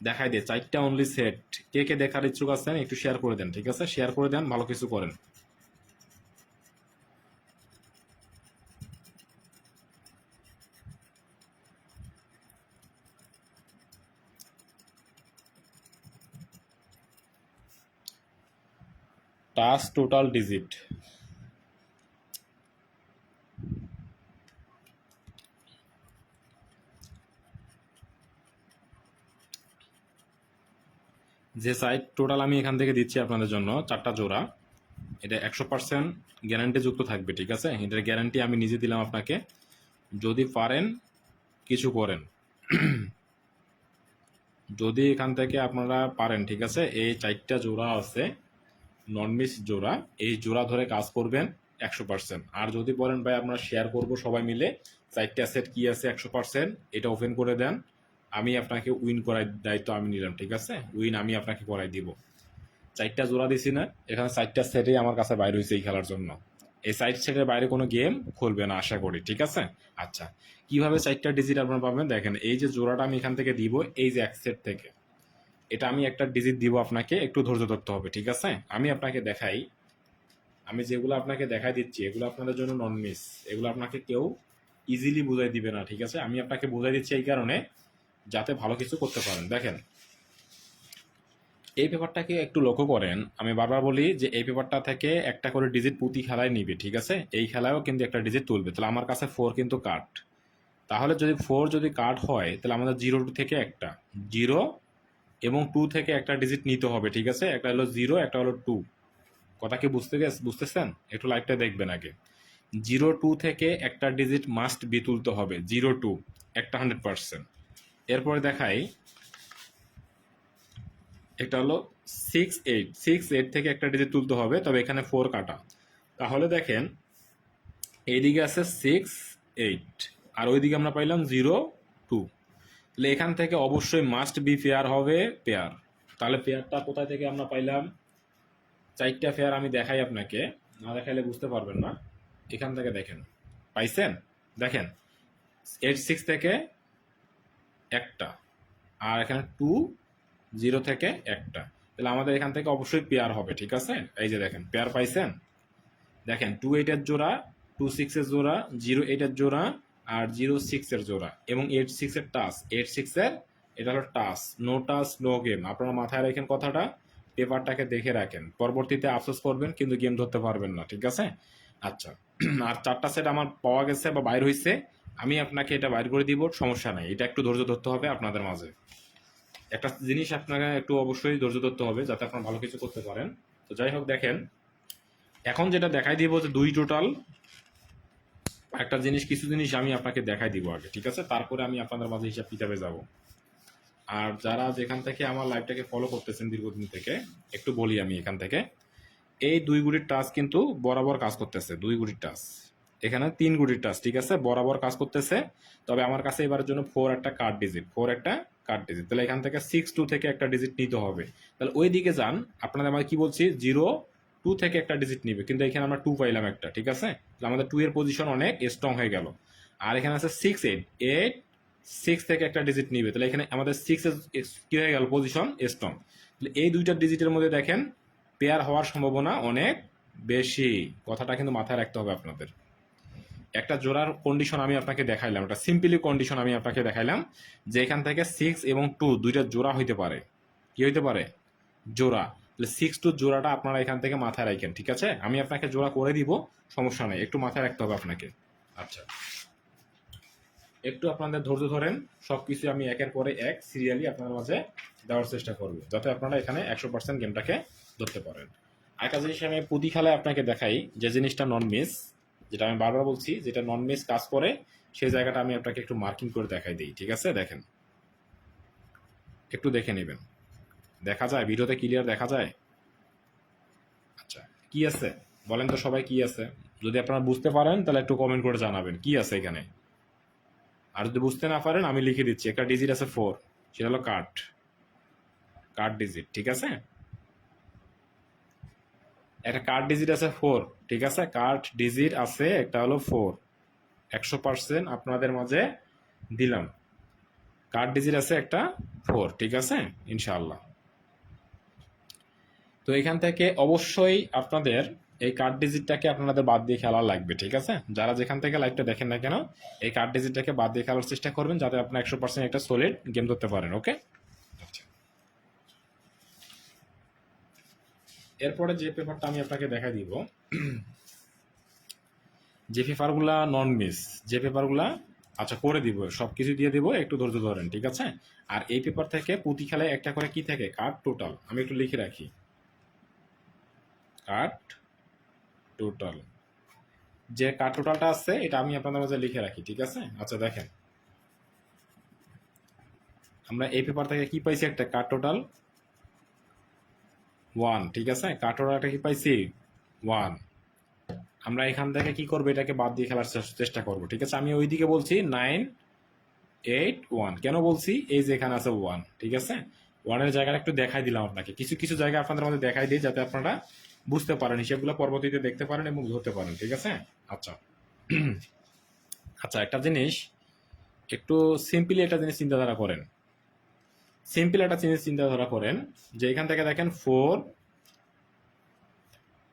দেখাই দে 4টা অনলি সেট, কে কে দেখার ইচ্ছুক আছেন একটু শেয়ার করে দেন, ঠিক আছে? শেয়ার করে দেন, ভালো কিছু করেন। টাচ টোটাল ডিজিট, যে সাইট টোটাল আমি এখান থেকে দিচ্ছি আপনাদের জন্য 4টা জোড়া, এটা 100% গ্যারান্টি যুক্ত থাকবে, ঠিক আছে? এটার গ্যারান্টি আমি নিজে দিলাম আপনাকে, যদি পারেন কিছু করেন। যদি এখান থেকে আপনারা পারেন, ঠিক আছে, এই 4টা জোড়া আছে নন মিস জোড়া, এই জোড়া ধরে কাজ করবেন 100%। আর যদি বলেন ভাই আমরা শেয়ার করব সবাই মিলে, 4টা সেট কি আছে 100%, এটা ওপেন করে দেন, আমি আপনাকে উইন করার দায়িত্ব আমি নিলাম, ঠিক আছে? উইন আমি আপনাকে করাই দিব। 4টা জোড়া দিছি না, এখানে 4টা সেটই আমার কাছে বাইরে হয়েছে এই খেলার জন্য, এই 4 সেটের বাইরে কোনো গেম খুলবে না আশা করি, ঠিক আছে? আচ্ছা, কিভাবে 4টা ডিজিট আপনারা পাবেন দেখেন, এই যে জোড়াটা আমি এখান থেকে দিব, এই যে এক সেট থেকে এটা আমি একটা ডিজিট দিব আপনাকে, একটু ধৈর্য ধরতে হবে, ঠিক আছে? আমি আপনাকে দেখাই, আমি যেগুলো আপনাকে দেখাই দিচ্ছি এগুলো আপনাদের জন্য নন মিস, এগুলো আপনাকে কেউ ইজিলি বুঝাই দিবে না, ঠিক আছে? আমি আপনাকে বুঝাই দিচ্ছি এই কারণে যাতে ভালো কিছু করতে পারেন। দেখেন, এই পেপারটাকে একটু লক্ষ্য করেন। আমি বারবার বলি যে এই পেপারটা থেকে একটা করে ডিজিট প্রতি খেলায় নিবে, ঠিক আছে? এই খেলায়ও কিন্তু একটা ডিজিট তুলবে। তাহলে আমার কাছে 4 কিন্তু কাট। তাহলে যদি 4 যদি কাট হয় তাহলে আমাদের 0 থেকে একটা 0 এবং 2 থেকে একটা ডিজিট নিতে হবে, ঠিক আছে? একটা হলো 0, একটা হলো 2। কথা কি বুঝতেছেন? একটু লাইভটা দেখবেন আগে। 0 2 থেকে একটা ডিজিট মাস্ট বি তুলতে হবে, 0 2 একটা 100%। এরপরে দেখাই, এটা হলো 6 8 থেকে একটা ডিজিট তুলতে হবে, তবে এখানে 4 কাটা। তাহলে দেখেন এইদিকে আছে 6 8 আর ওইদিকে আমরা পাইলাম 0 2। তাহলে এখান থেকে অবশ্যই মাস্ট বি পেয়ার হবে, পেয়ার। তাহলে পেয়ারটা কোথায় থেকে আমরা পাইলাম? 4টা পেয়ার আমি দেখাই আপনাকে, না দেখাইলে বুঝতে পারবেন না। এখান থেকে দেখেন, পাইছেন? দেখেন 8 6 থেকে একটা, আর এখানে 2 0 থেকে একটা। তাহলে আমাদের এখান থেকে অবশ্যই পেয়ার হবে, ঠিক আছে? এই যে দেখেন পেয়ার পাইছেন। দেখেন 2 8 এর জোড়া, 2 6 এর জোড়া, 0 8 এর জোড়া, আর 0 6 এর জোড়া, এবং 8 6 এর টাচ। 8 6 এর এটা হলো touch, no touch no game. আপনারা মাথায় রাখেন কথাটা, পেপারটাকে দেখে রাখেন, পরবর্তীতে আফসোস করবেন কিন্তু গেম ধরতে পারবেন না, ঠিক আছে? আচ্ছা, আর 4টা সেট আমার পাওয়া গেছে বা বাইর হয়েছে, আমি আপনাকে এটা বাইর করে দিব, সমস্যা নাই। এটা একটু ধৈর্য ধরতে হবে আপনাদের মাঝে। একটা জিনিস আপনাকে একটু অবশ্যই ধৈর্য ধরতে হবে যাতে আপনারা ভালো কিছু করতে পারেন। তো যাই হোক, দেখেন এখন যেটা দেখাই দিব যে 2 টোটাল একটা জিনিস, কিছু জিনিস আমি আপনাকে দেখাই দিব আগে, ঠিক আছে? তারপরে আমি আপনাদের মাঝে হিসাব কিতাবে যাব। আর যারা যেখান থেকে আমার লাইভটাকে ফলো করতেছেন দীর্ঘদিন থেকে, একটু বলি আমি এখান থেকে, এই 2 গুটির টাচ কিন্তু বরাবর কাজ করতেছে। 2 গুটির টাচ, এখানে 3 গুটির টাচ, ঠিক আছে? বরাবর কাজ করতেছে। তবে আমার কাছে এবারের জন্য 4 একটা কার্ড ডিজিট, 4 একটা কার্ড ডিজিট। তাহলে এখান থেকে 6 2 থেকে একটা ডিজিট নিতে হবে। তাহলে ওই দিকে যান, আপনাদের আমি কি বলছি, 0 2 থেকে একটা ডিজিট নিবে, কিন্তু এখানে আমরা 2 পাইলাম একটা, ঠিক আছে? তাহলে আমাদের 2 এর পজিশন অনেক স্ট্রং হয়ে গেল। আর এখানে আছে 6 8 8 6 থেকে একটা ডিজিট নিবে, তাহলে এখানে আমাদের 6 এর কি হয়ে গেল, পজিশন স্ট্রং। তাহলে এই দুইটা ডিজিটের মধ্যে দেখেন পেয়ার হওয়ার সম্ভাবনা অনেক বেশি। কথাটা কিন্তু মাথায় রাখতে হবে আপনাদের। একটা জোড়ার কন্ডিশন আমি আপনাকে দেখাইলাম, একটা সিম্পলি কন্ডিশন আমি আপনাকে দেখাইলাম যে এখান থেকে 6 এবং 2 দুইটা জোড়া হইতে পারে। কি হইতে পারে? জোড়া। তাহলে 6 2 জোড়াটা আপনারা এখান থেকে মাথায় রাখেন, ঠিক আছে? আমি আপনাকে জোড়া করে দিব, সমস্যা নেই, একটু মাথায় রাখতে হবে আপনাকে। আচ্ছা, একটু আপনাদের ধৈর্য ধরেন, সবকিছু আমি একের পরে এক সিরিয়ালি আপনাদের মাঝে দেওয়ার চেষ্টা করব যাতে আপনারা এখানে 100% গেমটাকে ধরতে পারেন। আরেকটা জিনিস আমি প্রতি খেলায় আপনাকে দেখাই, যে জিনিসটা নন মিস, যেটা আমি বারবার বলছি, যেটা নন মিস কাজ করে সেই জায়গাটা আমি আপনাকে একটু মার্কিং করে দেখাই দিই, ঠিক আছে? দেখেন, একটু দেখে নেবেন। দেখা যায় ভিডিওতে ক্লিয়ার দেখা যায়? আচ্ছা, কি আছে বলেন তো সবাই, কি আছে? যদি আপনারা বুঝতে পারেন তাহলে একটু কমেন্ট করে জানাবেন কি আছে এখানে। আর যদি বুঝতে না পারেন আমি লিখে দিচ্ছি, একটা ডিজিট আছে 4, সেটা হলো কাট, কাট ডিজিট, ঠিক আছে? একটা কার্ড ডিজিট আছে 4, ঠিক আছে? কার্ড ডিজিট আছে একটা হলো 4, 100% আপনাদের মাঝে দিলাম। কার্ড ডিজিট আছে একটা 4, ঠিক আছে? ইনশাআল্লাহ। তো এখান থেকে অবশ্যই আপনাদের এই কার্ড ডিজিটটাকে আপনাদের বাদ দিয়ে খেলা লাগবে, ঠিক আছে? যারা যেখান থেকে লাইভটা দেখেন না কেন, এই কার্ড ডিজিটটাকে বাদ দিয়ে খেলার চেষ্টা করবেন যাতে আপনি 100% একটা সলিড গেম ধরতে পারেন, ওকে? আচ্ছা, এরপরে যে পেপারটা আমি আপনাকে দেখা দিব, যে পেপারগুলা নন মিস, যে পেপারগুলা, আচ্ছা করে দিব, সব কিছু দিয়ে দিব, একটু ধৈর্য ধরেন, ঠিক আছে? আর এই পেপার থেকে প্রতি খেলায় একটা করে কি থাকে, কার্ড টোটাল। আমি একটু লিখে রাখি, কার্ড টোটাল। যে কার্ড টোটালটা আছে এটা আমি আপনাদের মাঝে লিখে রাখি, ঠিক আছে? আচ্ছা দেখেন, আমরা এই পেপার থেকে কি পাইছি, একটা কার্ড টোটাল 1, ঠিক আছে? কার্ড টোটালটা কি পাইছি 1। আমরা এখান থেকে কি করবো, এটাকে বাদ দিয়ে খেলার চেষ্টা করব, ঠিক আছে? আমি ওইদিকে বলছি 9 8 1, কেন বলছি, এই যে এখানে আছে 1, ঠিক আছে? 1-এর জায়গাটা একটু দেখাই দিলাম আপনাকে, কিছু কিছু জায়গা আপনাদের মধ্যে দেখাই দিই যাতে আপনারা বুঝতে পারেন, হিসেবগুলো পরবর্তীতে দেখতে পারেন এবং ধরতে পারেন, ঠিক আছে? আচ্ছা, আচ্ছা, একটা জিনিস একটু সিম্পলি একটা জিনিস চিন্তাধারা করেন, সিম্পল একটা জিনিস চিন্তাধারা করেন যে এখান থেকে দেখেন 4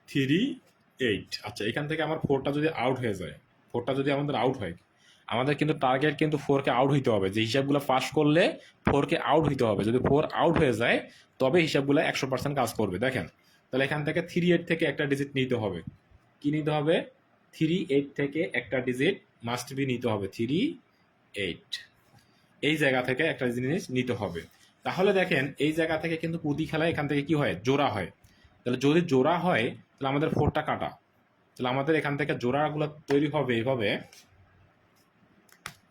3 8। আচ্ছা, এখান থেকে আমার 4টা যদি আউট হয়ে যায়, 4টা যদি আমাদের আউট হয়, আমাদের কিন্তু টার্গেট কিন্তু 4কে আউট হইতে হবে। যে হিসাবগুলো পাস করলে 4কে আউট হইতে হবে। যদি 4 আউট হয়ে যায় তবে হিসাবগুলো 100% কাজ করবে। দেখেন, তাহলে এখান থেকে 3 8 থেকে একটা ডিজিট নিতে হবে। কি নিতে হবে? 3 8 থেকে একটা ডিজিট মাস্ট বি নিতে হবে। 3 8 এই জায়গা থেকে একটা জিনিস নিতে হবে। তাহলে দেখেন, এই জায়গা থেকে কিন্তু প্রতি খেলায় এখান থেকে কি হয়? জোড়া হয়। তাহলে যদি জোড়া হয় তাহলে আমাদের 4টা কাটা। তাহলে আমাদের এখান থেকে জোড়াগুলো তৈরি হবে এইভাবে।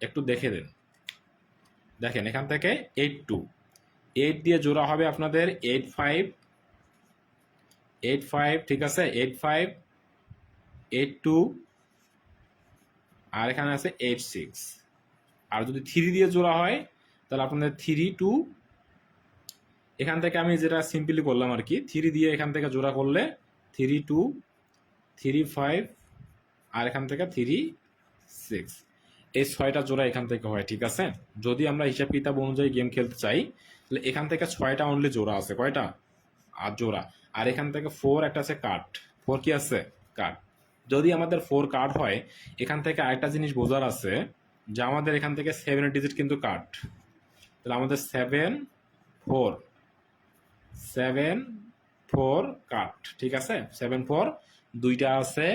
একটু দেখে দেন। দেখেন, এখান থেকে 8 2 8 দিয়ে জোড়া হবে আপনাদের 8 5 8 5, ঠিক আছে, 8 5 8 2, আর এখানে আছে 8 6। আর যদি 3 দিয়ে জোড়া হয় তাহলে আপনাদের 3 2, এখান থেকে আমি যেটা সিম্পলি করলাম আর কি, 3 দিয়ে এখান থেকে জোড়া করলে 3 2 3 5, আর এখান থেকে 3 6। এই 6টা জোড়া এখান থেকে হয়, ঠিক আছে। যদি আমরা হিসাব কিতাব অনুযায়ী গেম খেলতে চাই তাহলে এখান থেকে 6টা অনলি জোড়া আছে। কয়টা? আর জোড়া। আর এখান থেকে 4 একটা আছে কাট। 4 কি আছে? কাট। যদি আমাদের 4 কাট হয়, এখান থেকে আরেকটা জিনিস বোঝার আছে যে আমাদের এখান থেকে 7 ডিজিট কিন্তু কাট। তাহলে আমাদের 7 4 7 4 কাট, ঠিক আছে। 7 4 দুইটা আছে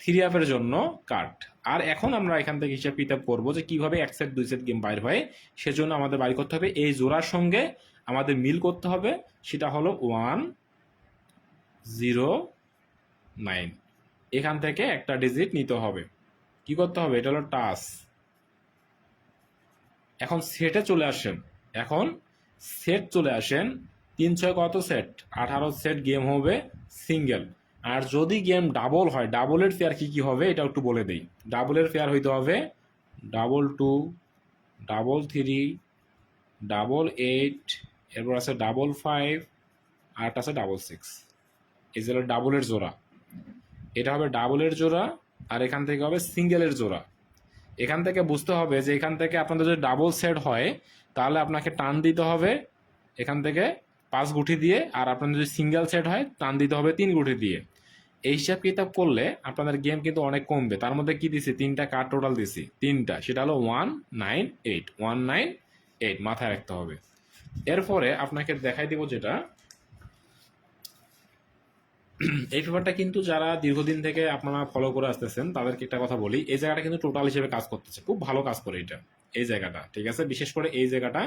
3 অ্যাপের জন্য কাট। আর এখন আমরা এখান থেকে হিসাব কিতাব করবো যে কিভাবে 1 সেট 2 সেট গেম বাইর হয়। সেজন্য আমাদের বাইর করতে হবে এই জোড়ার সঙ্গে আমাদের মিল করতে হবে। সেটা হলো 1 0 9। এখান থেকে একটা ডিজিট নিতে হবে। কি করতে হবে? এটা হলো টাস। এখন সেটে চলে আসেন। এখন সেট চলে আসেন। 3 6 কত সেট? 18 সেট গেম হবে সিঙ্গেল। আর যদি গেম ডাবল হয়, ডাবলের পেয়ার কি কি হবে এটা একটু বলে দেই। ডাবলের পেয়ার হইতে হবে 2 2 3 8 এরপর আছে 5 আর একটা আছে 6। এই যে হলো ডাবলের জোড়া। এটা হবে ডাবলের জোড়া। আর এখান থেকে হবে সিঙ্গেলের জোড়া। এখান থেকে বুঝতে হবে যে এখান থেকে আপনাদের যদি ডাবল সেট হয় তাহলে আপনাকে টান দিতে হবে এখান থেকে 5 গুটি দিয়ে। আর আপনাদের যদি সিঙ্গেল সেট হয় টান দিতে হবে 3 গুটি দিয়ে। এই হিসাব কিতাব করলে আপনাদের গেম কিন্তু অনেক কমবে। তার মধ্যে কি দিছি? 3টা কার্ড টোটাল দিছি। 3টা, সেটা হলো 1 9 8 1 9 8, মাথায় রাখতে হবে। এরপরে আপনাকে দেখাই দিব যেটা, এই পেপারটা কিন্তু যারা দীর্ঘদিন থেকে আপনারা ফলো করে আসতেছেন তাদেরকে একটা কথা বলি, এই জায়গাটা কিন্তু টোটাল হিসেবে কাজ করতেছে, খুব ভালো কাজ করে এটা। এই জায়গাটা, ঠিক আছে, বিশেষ করে এই জায়গাটা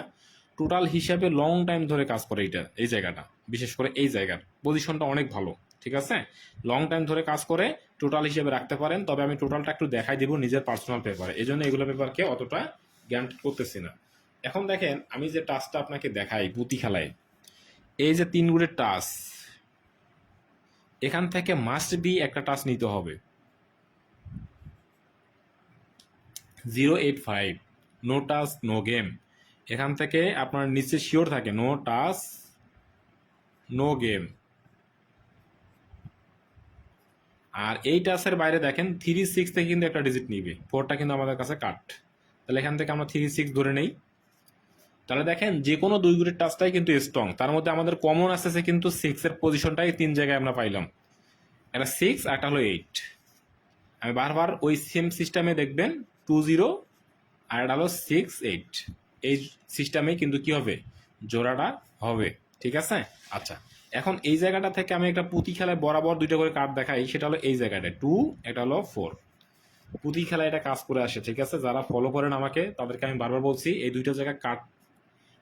টোটাল হিসাবে লং টাইম ধরে কাজ করে এটা। এই জায়গাটা, বিশেষ করে এই জায়গার পজিশনটা অনেক ভালো, ঠিক আছে, লং টাইম ধরে কাজ করে। টোটাল হিসেবে রাখতে পারেন। তবে আমি টোটালটা একটু দেখাই দিব নিজের পার্সোনাল পেপারে, এই জন্য এগুলো পেপারকে অতটা গ্যারান্টি করতেছি না। এখন দেখেন, আমি যে টাচটা আপনাকে দেখাই পুঁতি খেলায়, এই যে 3 গুণের টাচ, এখান থেকে মাস্ট বি একটা টাচ নিতে হবে। 085 নো টাচ নো গেম। এখান থেকে আপনার নিচে শিওর থাকে নো টাচ নো গেম। আর এই টাচের বাইরে দেখেন 3 6 থেকে কিন্তু একটা ডিজিট নিবে। 4টা কিন্তু আমাদের কাছে কাট। তাহলে এখান থেকে আমরা 3 6 ধরে নেই। তাহলে দেখেন, যে কোনো 2 গুণের টাচটাই কিন্তু স্ট্রং। তার মধ্যে আমাদের কমন আসতেছে কিন্তু 6 এর পজিশনটাই 3 জায়গায় আমরা পাইলাম। একটা 6 আর একটা হলো 8। আমি বারবার ওই সেম সিস্টেমে দেখবেন 2 0 আর এটা হলো 6 8। এই সিস্টেমে কিন্তু কি হবে? জোড়াটা হবে, ঠিক আছে। আচ্ছা, এখন এই জায়গাটা থেকে আমি একটা পুঁতি খেলায় বরাবর 2টা করে কার্ড দেখাই। সেটা হলো এই জায়গাটা 2, এটা হলো 4। পুঁতি খেলায় এটা কাজ করে আসে, ঠিক আছে। যারা ফলো করেন আমাকে তাদেরকে আমি বারবার বলছি এই 2টা জায়গায় কার্ড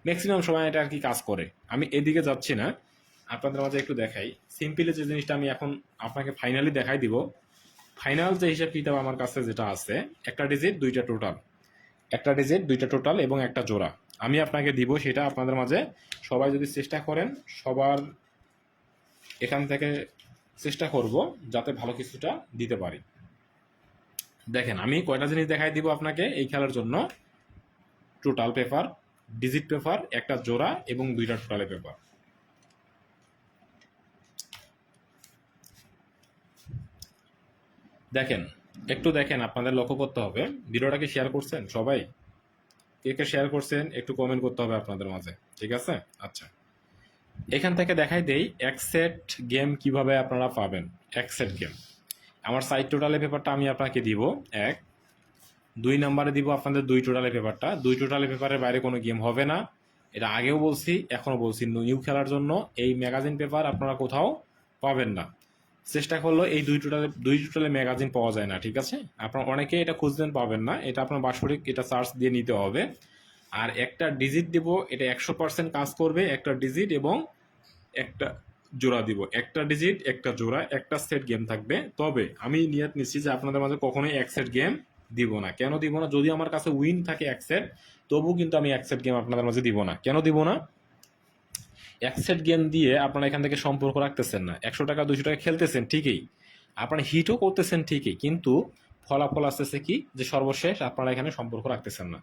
ম্যাক্সিমাম সময় এটা আর কি কাজ করে। আমি এদিকে যাচ্ছি না, আপনাদের মাঝে একটু দেখাই সিম্পলি যে জিনিসটা আমি এখন আপনাকে ফাইনালি দেখাই দিব। ফাইনাল যে হিসাব কিতাব আমার কাছে যেটা আছে, একটা ডিজিট 2টা টোটাল, একটা ডিজিট 2টা টোটাল এবং একটা জোড়া আমি আপনাকে দিব। সেটা আপনাদের মাঝে সবাই যদি চেষ্টা করেন, সবার এখান থেকে চেষ্টা করব যাতে ভালো কিছুটা দিতে পারি। দেখেন, আমি কয়টা জিনিস দেখাই দিব আপনাকে এই খেলার জন্য। টোটাল পেপার, ডিজিট পেপার, একটা জোড়া এবং 2টা টোটালে পেপার। দেখেন, একটু দেখেন, আপনাদের লক্ষ্য করতে হবে। ভিডিওটাকে শেয়ার করছেন সবাই? কে কে শেয়ার করছেন একটু কমেন্ট করতে হবে আপনাদের মাঝে, ঠিক আছে। আচ্ছা, এখান থেকে দেখাই দেই এক সেট গেম কিভাবে আপনারা পাবেন। এক সেট গেম আমার সাইড টোটালের পেপারটা আমি আপনাকে দিব 1, 2 নম্বরে দিব আপনাদের 2 টোটালের পেপারটা। 2 টোটালের পেপারের বাইরে কোনো গেম হবে না, এটা আগেও বলছি এখনও বলছি। নিউ খেলার জন্য এই ম্যাগাজিন পেপার আপনারা কোথাও পাবেন না। চেষ্টা করলো এই 2 টোটালে ম্যাগাজিন পাওয়া যায় না, ঠিক আছে? আপনার অনেকে এটা খুঁজতেন, পাবেন না, এটা আপনার বাৎসরিক এটা সার্চ দিয়ে নিতে হবে। আর একটা ডিজিট দিব, এটা 100% কাজ করবে, একটা ডিজিট এবং একটা জোড়া দিব, একটা ডিজিট একটা জোড়া, একটা সেট গেম থাকবে। তবে আমি নিয়ত নিচ্ছি যে আপনাদের মাঝে কখনোই এক সেট গেম দিব না। কেন দিব না? যদি আমার কাছে উইন থাকে এক সেট, তবু কিন্তু আমি এক সেট গেম আপনাদের মাঝে দিব না। কেন দিব না? এক সেট গেম দিয়ে আপনারা এখান থেকে সম্পর্ক রাখতেছেন না। 100 টাকা 200 টাকা খেলতেছেন ঠিকই, আপনারা হিটও করতেছেন ঠিকই, কিন্তু ফলাফল আসতেছে কি যে সর্বশেষ আপনারা এখানে সম্পর্ক রাখতেছেন না।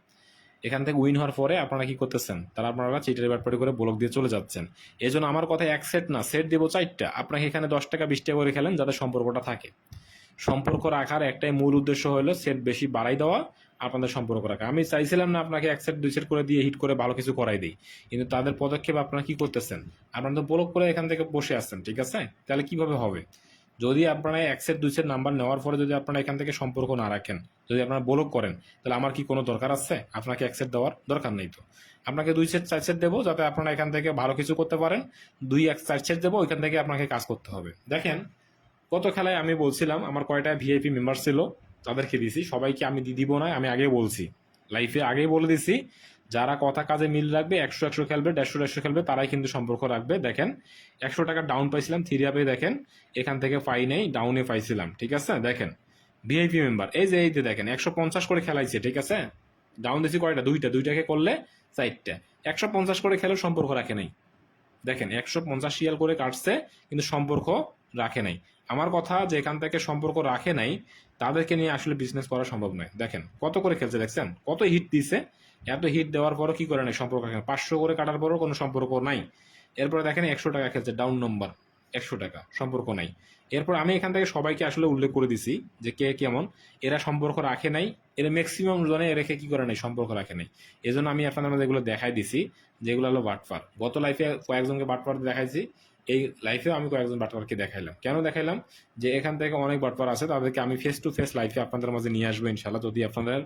এখান থেকে উইন হওয়ার পরে আপনারা কি করতেছেন? তারা আপনারা চিটারি ব্যাটপাটি করে ব্লক দিয়ে চলে যাচ্ছেন। এই জন্য আমার কথা এক সেট না, সেট দেবো 4টা। আপনাকে এখানে 10 টাকা 20 টাকা করে খেলেন, যাতে সম্পর্কটা থাকে। সম্পর্ক রাখার একটাই মূল উদ্দেশ্য হলো সেট বেশি বাড়াই দেওয়া, আপনাদের সম্পর্ক রাখা। আমি চাইছিলাম না আপনাকে 1 সেট 2 সেট করে দিয়ে হিট করে ভালো কিছু করাই দিই, কিন্তু তাদের পদক্ষেপ আপনারা কি করতেছেন? আপনারা তো ব্লক করে এখান থেকে বসে আসছেন, ঠিক আছে? তাহলে কিভাবে হবে? যদি আপনারা 1 সেট 2 সেট নাম্বার নেওয়ার পরে যদি আপনারা এখান থেকে সম্পর্ক না রাখেন, যদি আপনারা ব্লক করেন, তাহলে আমার কি কোনো দরকার আছে? আপনাকে 1 সেট দেওয়ার দরকার নেই তো। আপনাকে 2 সেট 4 সেট দেবো, যাতে আপনারা এখান থেকে ভালো কিছু করতে পারেন। 2-1-4 সেট দেবো, ওইখান থেকে আপনাকে কাজ করতে হবে। দেখেন, গত খেলায় আমি বলছিলাম আমার কয়টা ভিআইপি মেম্বার ছিল, তাদেরকে দিছি। সবাইকে আমি দিব না, আমি আগেই বলছি, লাইফে আগেই বলে দিছি, যারা কথা কাজে মিল রাখবে, 100-100 খেলবে, 150-150 খেলবে, তারাই কিন্তু সম্পর্ক রাখবে। দেখেন, 100 টাকা ডাউন পাইছিলাম 3 আপে, দেখেন এখান থেকে পাই নেই, ডাউনে পাইছিলাম, ঠিক আছে? দেখেন ভিআইপি মেম্বার এই যে দেখেন 150 করে খেলাইছে, ঠিক আছে? ডাউন দিছি কয়টা? দুইটাকে করলে 4টা। 150 করে খেলেও সম্পর্ক রাখে নাই। দেখেন 150 রিয়াল করে কাটছে, কিন্তু সম্পর্ক রাখে নাই। আমার কথা যে এখান থেকে সম্পর্ক রাখে নাই, তাদেরকে নিয়ে আসলে বিজনেস করা সম্ভব নয়। দেখেন কত করে খেলছে, দেখছেন কত হিট দিছে। এত হিট দেওয়ার পরও কি করে নাই? সম্পর্ক রাখে না। 500 করে কাটার পরও কোনো সম্পর্ক নাই। এরপরে দেখেন 100 টাকা খেলছে, ডাউন নম্বর, 100 টাকা, সম্পর্ক নাই। এরপর আমি এখান থেকে সবাইকে আসলে উল্লেখ করে দিছি যে কে কেমন। এরা সম্পর্ক রাখে নাই, এরা ম্যাক্সিমাম জনে রেখে কি করে নাই? সম্পর্ক রাখে নাই। এই জন্য আমি আপনাদের মধ্যে এগুলো দেখাই দিছি, যেগুলো হলো বাটপার। গত লাইফে কয়েকজনকে বাটপার দেখাইছি, এই লাইফেও আমি কয়েকজন বাটপারকে দেখাইলাম। কেন দেখাইলাম? যে এখান থেকে অনেক বাটপার আছে, তাদেরকে আমি ফেস টু ফেস লাইফে আপনাদের মাঝে নিয়ে আসবো ইনশাল্লাহ, যদি আপনাদের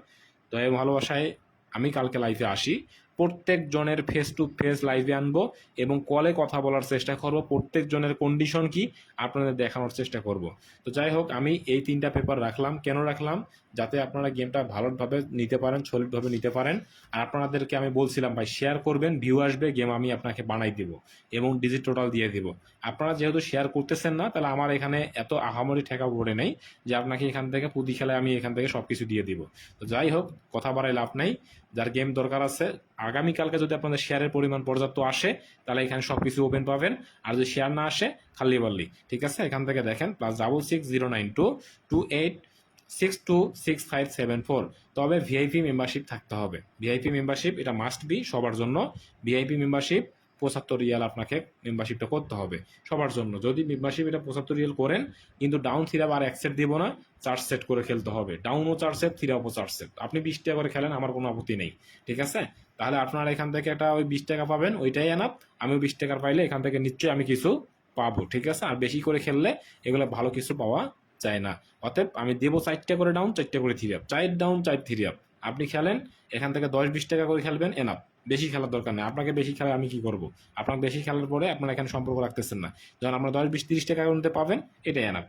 দয়া ভালোবাসায় আমি কালকে লাইফে আসি। প্রত্যেক জনের ফেস টু ফেস লাইভে আনবো এবং কলে কথা বলার চেষ্টা করব। প্রত্যেক জনের কন্ডিশন কি আপনাদের দেখানোর চেষ্টা করব। তো যাই হোক, আমি এই 3টা পেপার রাখলাম। কেন রাখলাম? যাতে আপনারা গেমটা ভালোভাবে নিতে পারেন, সলিডভাবে নিতে পারেন। আর আপনাদেরকে আমি বলছিলাম ভাই শেয়ার করবেন, ভিউ আসবে, গেম আমি আপনাকে বানাই দিব এবং ডিজিট টোটাল দিয়ে দিব। আপনারা যেহেতু শেয়ার করতেছেন না, তাহলে আমার এখানে এত আহামরি ঠেকা পড়ে নেই যে আপনাকে এখান থেকে প্রতি খেলায় আমি এখান থেকে সব কিছু দিয়ে দিব। তো যাই হোক, কথা বাড়াই লাভ নাই। যার গেম দরকার আছে, আগামীকালকে যদি আপনাদের শেয়ারের পরিমাণ পর্যাপ্ত আসে, তাহলে এখানে সব কিছু ওপেন পাবেন। আর যদি শেয়ার না আসে, খালি বাল্লি, ঠিক আছে? এখান থেকে দেখেন +660922862657 তবে ভিআইপি মেম্বারশিপ থাকতে হবে। ভিআইপি মেম্বারশিপ এটা মাস্ট বি সবার জন্য। ভিআইপি মেম্বারশিপ 75 রিয়াল আপনাকে মেম্বারশিপটা করতে হবে সবার জন্য। যদি মেম্বারশিপ এটা 75 রিয়াল করেন, কিন্তু ডাউন 3 আর 1 সেট দিব না, 4 সেট করে খেলতে হবে। ডাউনও 4 সেট, 3 আপও 4 সেট। আপনি 20 টাকা করে খেলেন, আমার কোনো আপত্তি নেই, ঠিক আছে? তাহলে আপনারা এখান থেকে একটা ওই 20 টাকা পাবেন, ওইটাই এনাফ। আমিও 20 টাকার পাইলে এখান থেকে নিশ্চয়ই আমি কিছু পাবো, ঠিক আছে? আর বেশি করে খেললে এগুলো ভালো কিছু পাওয়া যায় না। অতএব আমি দেবো 4টা করে ডাউন, 4টা করে 3 আপ, 4 ডাউন 4 3 আপ। আপনি খেলেন, এখান থেকে 10-20 টাকা করে খেলবেন, এনাফ। বেশি খেলার দরকার নেই। আপনাকে বেশি খেলে আমি কি করব? আপনাকে বেশি খেলার পরে আপনারা এখানে সম্পর্ক রাখতেছেন না। যখন আপনারা 10-20-30 টাকা নিতে পাবেন, এটাই এনাফ।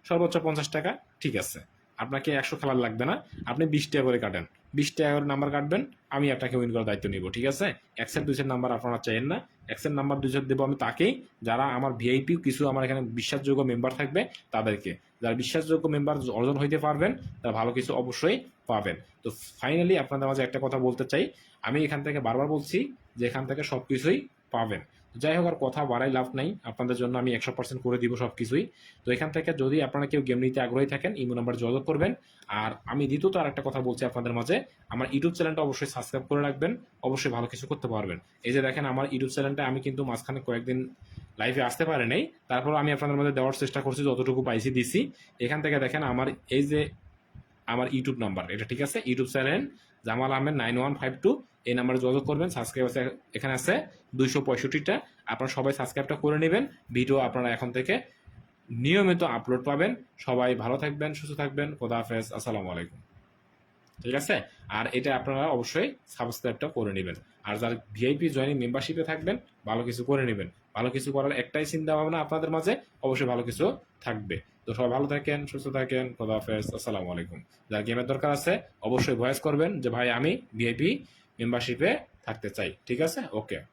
সর্বোচ্চ 50 টাকা, ঠিক আছে? আপনাকে 100 খেলার লাগবে না, আপনি 20 টাকা করে কাটেন, 20 টাকা করে নাম্বার কাটবেন, আমি আপনাকে উইন করার দায়িত্ব নিব, ঠিক আছে? 1 সেট 2 সেট নাম্বার আপনারা চাইেন না। 1 সেট নাম্বার 2 সেট দেবো আমি তাকেই, যারা আমার ভিআইপি কিছু আমার এখানে বিশ্বাসযোগ্য মেম্বার থাকবে তাদেরকে। যারা বিশ্বাসযোগ্য মেম্বার অর্জন হইতে পারবেন, তারা ভালো কিছু অবশ্যই পাবেন। তো ফাইনালি আপনাদের মাঝে একটা কথা বলতে চাই, আমি এখান থেকে বারবার বলছি যে এখান থেকে সব কিছুই পাবেন। যাই হোক, আর কথা বাড়াই লাভ নাই, আপনাদের জন্য আমি 100% করে দিব সব কিছুই। তো এখান থেকে যদি আপনারা কেউ গেম নিতে আগ্রহী থাকেন, ইমো নাম্বার যোগাযোগ করবেন। আর আমি দ্বিতীয়ত আর একটা কথা বলছি আপনাদের মাঝে, আমার ইউটিউব চ্যানেলটা অবশ্যই সাবস্ক্রাইব করে রাখবেন, অবশ্যই ভালো কিছু করতে পারবেন। এই যে দেখেন আমার ইউটিউব চ্যানেলটা, আমি কিন্তু মাঝখানে কয়েকদিন লাইভে আসতে পারি নাই, তারপর আমি আপনাদের মধ্যে দেওয়ার চেষ্টা করছি, যতটুকু পাইছি দিছি। এখান থেকে দেখেন আমার এই যে আমার ইউটিউব নাম্বার, এটা ঠিক আছে? ইউটিউব চ্যানেল জামাল আহমেদ 9152, এই নাম্বারে যোগাযোগ করবেন। সাবস্ক্রাইব আছে এখানে আছে 265টা। আপনারা সবাই সাবস্ক্রাইবটা করে নেবেন। ভিডিও আপনারা এখন থেকে নিয়মিত আপলোড পাবেন। সবাই ভালো থাকবেন, সুস্থ থাকবেন। খোদা হাফেজ, আসসালামু আলাইকুম। ঠিক আছে, আর এটা আপনারা অবশ্যই সাবস্ক্রাইবটা করে নেবেন। আর যারা ভিআইপি জয়েনিং মেম্বারশিপে থাকবেন, ভালো কিছু করে নেবেন। ভালো কিছু করার একটাই চিন্তা ভাবনা আপনাদের মাঝে, অবশ্যই ভালো কিছু থাকবে। তো সবাই ভালো থাকেন, সুস্থ থাকেন। খোদা হাফেজ, আসসালামু আলাইকুম। যার গেমের দরকার আছে অবশ্যই ভয়েস করবেন যে ভাই আমি ভিআইপি মেম্বারশিপে থাকতে চাই। ঠিক আছে, ওকে।